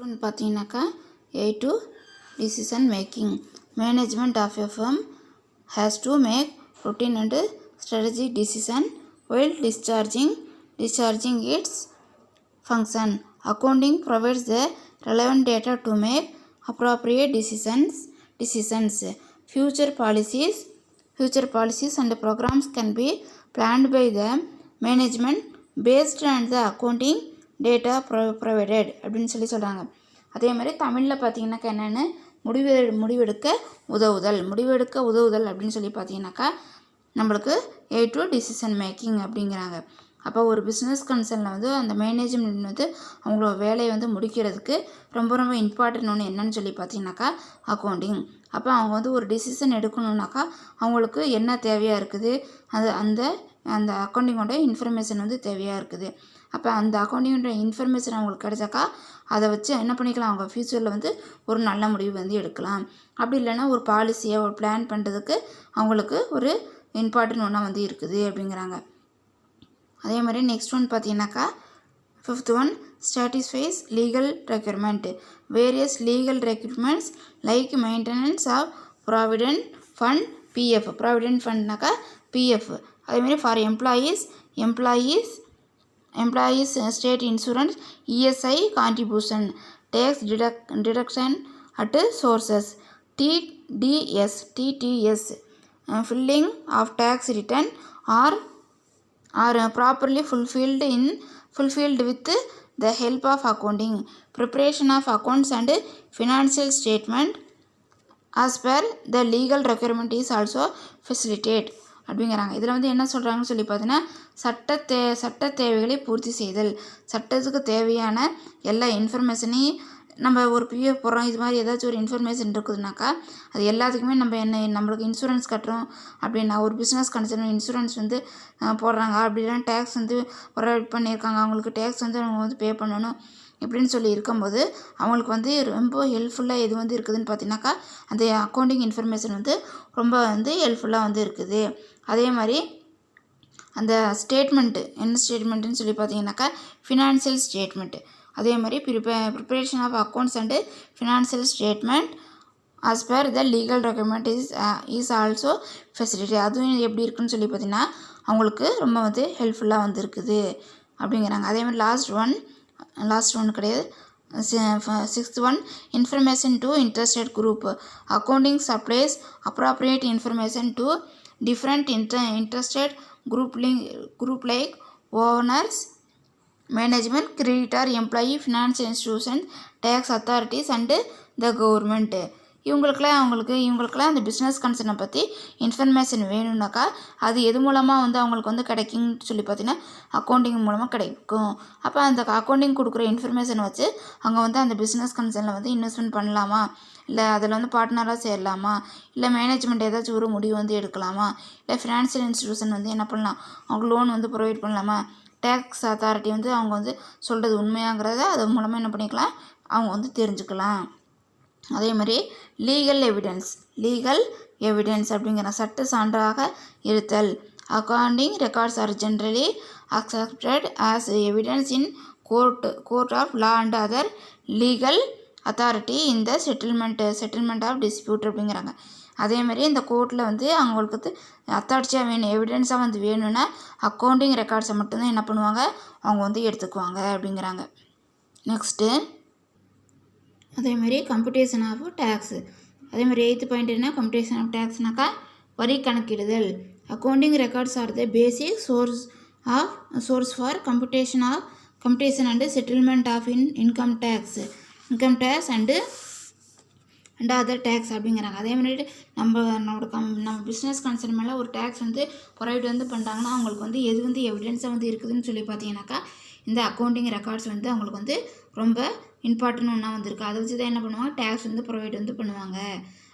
ஒன்று பார்த்தீங்கன்னாக்கா A2 decision making. Management of a firm has to make routine and strategic decision while discharging its function. Accounting provides the relevant data to make appropriate decisions. Future policies and programs can be planned by the management based on the accounting data provided அப்படின்னு சொல்கிறாங்க. அதே மாதிரி தமிழில் பார்த்தீங்கன்னாக்கா என்னென்னு முடிவெடுக்க உதவுதல் அப்படின்னு சொல்லி பார்த்தீங்கன்னாக்கா நம்மளுக்கு A2 டிசிஷன் மேக்கிங் அப்படிங்கிறாங்க. அப்போ ஒரு பிஸ்னஸ் கன்சர்னில் வந்து அந்த மேனேஜ்மெண்ட் வந்து அவங்களோட வேலையை வந்து முடிக்கிறதுக்கு ரொம்ப ரொம்ப இம்பார்ட்டன்ட் ஒன்று என்னன்னு சொல்லி பார்த்தீங்கன்னாக்கா அக்கௌண்டிங். அப்போ அவங்க வந்து ஒரு டிசிஷன் எடுக்கணுன்னாக்கா அவங்களுக்கு என்ன தேவையாக இருக்குது, அந்த அக்கௌண்டிங்கோட இன்ஃபர்மேஷன் வந்து தேவையாக இருக்குது. அப்போ அந்த அக்கௌண்டிங்கோட இன்ஃபர்மேஷன் அவங்களுக்கு கிடைச்சாக்கா அதை வச்சு என்ன பண்ணிக்கலாம், அவங்க ஃப்யூச்சரில் வந்து ஒரு நல்ல முடிவு வந்து எடுக்கலாம். அப்படி இல்லைன்னா ஒரு பாலிசியை ஒரு பிளான் பண்ணுறதுக்கு அவங்களுக்கு ஒரு இம்பார்ட்டன்ட் ஒன்றா வந்து இருக்குது அப்படிங்கிறாங்க. அதே மாதிரி நெக்ஸ்ட் ஒன் பார்த்தீங்கன்னாக்கா 5th one satisfies legal requirement. Various legal requirements like maintenance of provident fund PF. provident fundனாக்கா PF. அதேமாதிரி for employees state insurance ESI contribution tax deduction at sources TTS filling of tax return are properly fulfilled with the help of accounting. Preparation of accounts and financial statement as per the legal requirement is also facilitated அப்படிங்கிறாங்க. இதில் வந்து என்ன சொல்கிறாங்கன்னு சொல்லி பார்த்தீங்கன்னா சட்ட தேவைகளை பூர்த்தி செய்தல், சட்டத்துக்கு தேவையான எல்லா இன்ஃபர்மேஷனையும் நம்ம ஒரு PF போடுறோம், இது மாதிரி ஏதாச்சும் ஒரு இன்ஃபர்மேஷன் இருக்குதுனாக்கா அது எல்லாத்துக்குமே நம்மளுக்கு இன்சூரன்ஸ் கட்டுறோம் அப்படின்னா, ஒரு பிஸ்னஸ் கன்சர்ன் இன்சூரன்ஸ் வந்து போடுறாங்க, அப்படின்னா டேக்ஸ் வந்து ப்ரொவைட் பண்ணியிருக்காங்க, அவங்களுக்கு டேக்ஸ் வந்து அவங்க வந்து பே பண்ணணும் இப்படின்னு சொல்லி இருக்கும்போது அவங்களுக்கு வந்து ரொம்ப ஹெல்ப்ஃபுல்லாக எது வந்து இருக்குதுன்னு பார்த்தீங்கன்னாக்கா அந்த அக்கௌண்டிங் இன்ஃபர்மேஷன் வந்து ரொம்ப வந்து ஹெல்ப்ஃபுல்லாக வந்து இருக்குது. அதே மாதிரி அந்த ஸ்டேட்மெண்ட்டு என்ன ஸ்டேட்மெண்ட்டுன்னு சொல்லி பார்த்தீங்கன்னாக்கா ஃபினான்ஷியல் ஸ்டேட்மெண்ட்டு. அதே மாதிரி preparation of accounts and financial statement as per the legal document is also facility. அதுவும் எப்படி இருக்குன்னு சொல்லி பார்த்தீங்கன்னா அவங்களுக்கு ரொம்ப வந்து ஹெல்ப்ஃபுல்லாக வந்து இருக்குது அப்படிங்கிறாங்க. அதே மாதிரி லாஸ்ட் ஒன் கிடையாது, 6th one information to interested group. Accounting supplies appropriate information to different interested group like owners, management, creditor, employee, financial institutions, tax authorities and the government. இவங்களுக்கெல்லாம் அந்த பிஸ்னஸ் கன்சர்னை பற்றி இன்ஃபர்மேஷன் வேணும்னாக்கா அது எது மூலமாக வந்து அவங்களுக்கு வந்து கிடைக்கும்னு சொல்லி பார்த்தீங்கன்னா அக்கௌண்டிங் மூலமாக கிடைக்கும். அப்போ அந்த அக்கௌண்டிங் கொடுக்குற இன்ஃபர்மேஷனை வச்சு அவங்க வந்து அந்த பிஸ்னஸ் கன்சர்னில் வந்து இன்வெஸ்ட்மெண்ட் பண்ணலாமா, இல்லை அதில் வந்து பார்ட்னராக சேரலாமா, இல்லை மேனேஜ்மெண்ட் ஏதாச்சும் ஒரு முடிவு வந்து எடுக்கலாமா, இல்லை ஃபினான்ஷியல் இன்ஸ்டிடியூஷன் வந்து என்ன பண்ணலாம், அவங்க லோன் வந்து ப்ரொவைட் பண்ணலாமா, டேக்ஸ் அத்தாரிட்டி வந்து அவங்க வந்து சொல்கிறது உண்மையாங்கிறத அது மூலமாக என்ன பண்ணிக்கலாம், அவங்க வந்து தெரிஞ்சுக்கலாம். அதே மாதிரி லீகல் எவிடன்ஸ் அப்படிங்கிற சட்ட சான்றாக இருத்தல். Accounting records are generally accepted as evidence in court of law and other legal authority in the settlement of dispute அப்படிங்கிறாங்க. அதே மாதிரி இந்த கோர்ட்டில் வந்து அவங்களுக்கு அத்தாரிட்டியாக வேணும், எவிடன்ஸாக வந்து வேணும்னா அக்கௌண்டிங் ரெக்கார்ட்ஸை மட்டும்தான் என்ன பண்ணுவாங்க, அவங்க வந்து எடுத்துக்குவாங்க அப்படிங்கிறாங்க. நெக்ஸ்ட்டு அதேமாதிரி கம்ப்யூட்டேஷன் ஆஃப் டேக்ஸு. அதேமாதிரி 8th பாயிண்ட் என்ன, கம்ப்யூட்டேஷன் ஆஃப் டேக்ஸ்னாக்கா வரி கணக்கிடுதல். Accounting records are the basic source for computation and settlement of income tax and other tax அப்படிங்கிறாங்க. அதே மாதிரி நம்ம பிஸ்னஸ் கன்சர்ன் மேலே ஒரு டேக்ஸ் வந்து ப்ரொவைட் வந்து பண்ணுறாங்கன்னா அவங்களுக்கு வந்து எது வந்து எவிடன்ஸாக வந்து இருக்குதுன்னு சொல்லி பார்த்தீங்கன்னாக்கா இந்த அக்கௌண்டிங் ரெக்கார்ட்ஸ் வந்து அவங்களுக்கு வந்து ரொம்ப இம்பார்ட்டன்ட் ஒன்றா வந்துருக்கு. அதை வச்சு தான் என்ன பண்ணுவாங்க, டேக்ஸ் வந்து ப்ரொவைட் வந்து பண்ணுவாங்க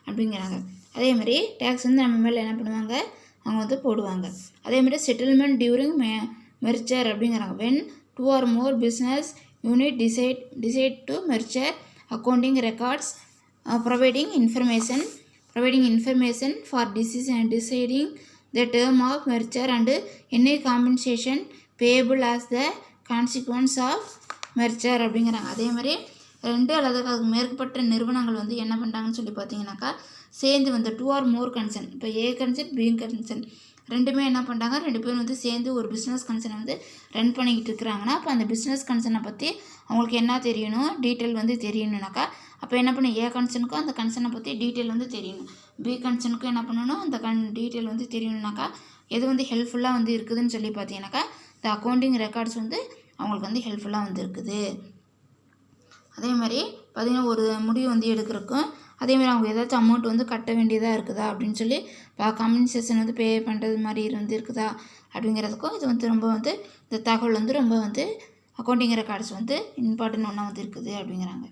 அப்படிங்கிறாங்க. அதே மாதிரி டேக்ஸ் வந்து நம்ம மேலே என்ன பண்ணுவாங்க, அவங்க வந்து போடுவாங்க. அதே மாதிரி செட்டில்மெண்ட் டியூரிங் மெர்ஜர் அப்படிங்கிறாங்க. When 2 or more business unit decide to merger, accounting records providing information for deciding the term of merger and any compensation payable as the consequence of merger அப்படிங்கிறாங்க. அதே மாதிரி 2 அல்லது அதுக்கு மேற்பட்ட நிறுவனங்கள் வந்து என்ன பண்ணுறாங்கன்னு சொல்லி பார்த்தீங்கன்னாக்கா, சேர்ந்து வந்து 2 ஆர் மோர் கன்சர்ன், இப்போ ஏ கன்சர்ன், பி கன்சர்ன் ரெண்டுமே என்ன பண்ணுறாங்க, 2 பேரும் வந்து சேர்ந்து ஒரு பிஸ்னஸ் கன்சர்னை வந்து ரன் பண்ணிக்கிட்டு இருக்கிறாங்கன்னா, அப்போ அந்த பிஸ்னஸ் கன்சர்னை பற்றி அவங்களுக்கு என்ன தெரியணும், டீட்டெயில் வந்து தெரியணுனாக்கா, அப்போ என்ன பண்ணணும், ஏ கன்சர்னுக்கும் அந்த கன்சர்னை பற்றி டீட்டெயில் வந்து தெரியணும். பி கன்சர்னுக்கும் என்ன பண்ணணும், அந்த டீட்டெயில் வந்து தெரியணுனாக்கா, எது வந்து ஹெல்ப்ஃபுல்லாக வந்து இருக்குதுன்னு சொல்லி பார்த்தீங்கன்னாக்கா, இந்த அக்கௌண்டிங் ரெக்கார்ட்ஸ் வந்து அவங்களுக்கு வந்து ஹெல்ப்ஃபுல்லாக வந்து இருக்குது. அதே மாதிரி பார்த்திங்கன்னா ஒரு முடிவு வந்து எடுக்கிறக்கும், அதேமாதிரி அவங்க ஏதாச்சும் அமௌண்ட் வந்து கட்ட வேண்டியதாக இருக்குதா அப்படின்னு சொல்லி காம்பன்சேஷன் வந்து பே பண்ணுறது மாதிரி வந்து இருக்குதா அப்படிங்கிறதுக்கும் இது வந்து ரொம்ப வந்து இந்த தகவல் வந்து ரொம்ப வந்து அக்கௌண்டிங் ரெக்கார்ட்ஸ் வந்து இம்பார்ட்டன்ட் ஒன்றா வந்து இருக்குது அப்படிங்கிறாங்க.